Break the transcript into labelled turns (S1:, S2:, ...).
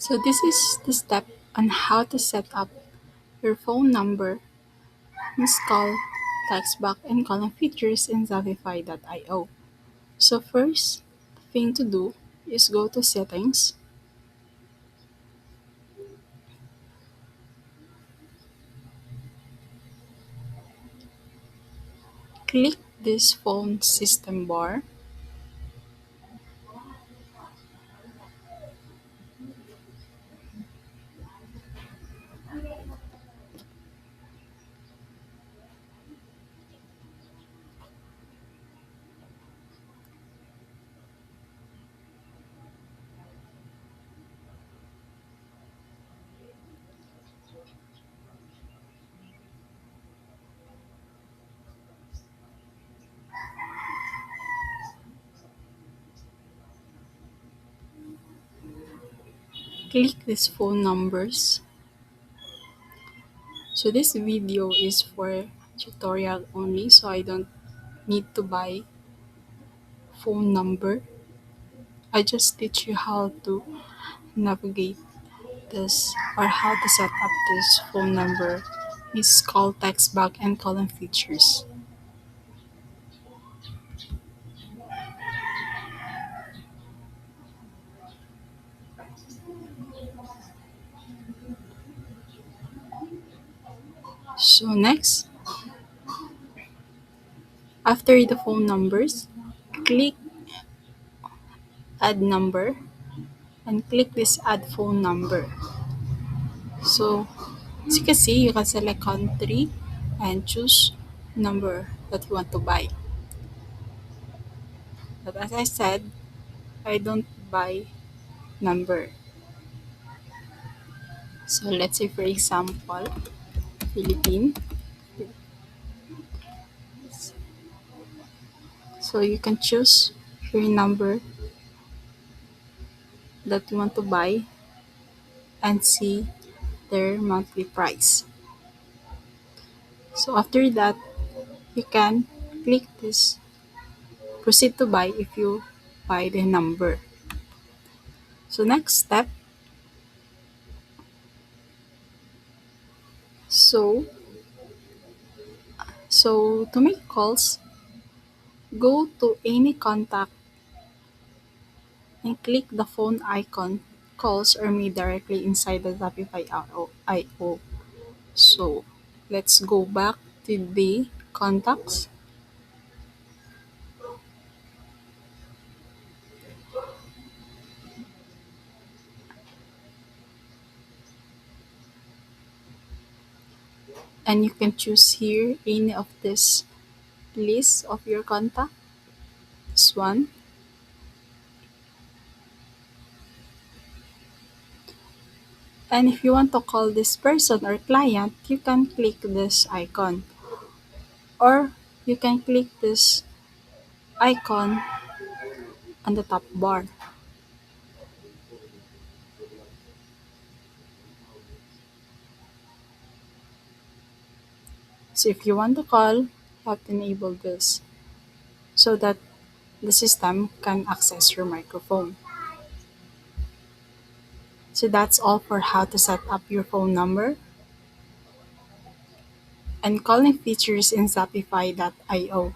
S1: So this is the step on how to set up your phone number, miss call, text back, and calling features in Zavify.io. So first thing to do is go to settings, click this phone system bar, click these phone numbers. So this video is for tutorial only, so I don't need to buy phone number. I just teach you how to navigate this or how to set up this phone number, miss call, text back, and calling features. So next, after the phone numbers, click add number and click this add phone number. So as you can see, you can select country and choose number that you want to buy. But as I said, I don't buy number. So let's say for example, Philippine. So you can choose your number that you want to buy and see their monthly price. So after that, you can click this proceed to buy if you buy the number. So next step, so to make calls, go to any contact and click the phone icon. Calls are made directly inside the Shopify IO. So let's go back to the contacts and you can choose here any of this list of your contact. This one. And if you want to call this person or client, you can click this icon. Or you can click this icon on the top bar. So if you want to call, you have to enable this so that the system can access your microphone. So that's all for how to set up your phone number and calling features in Zapify.io.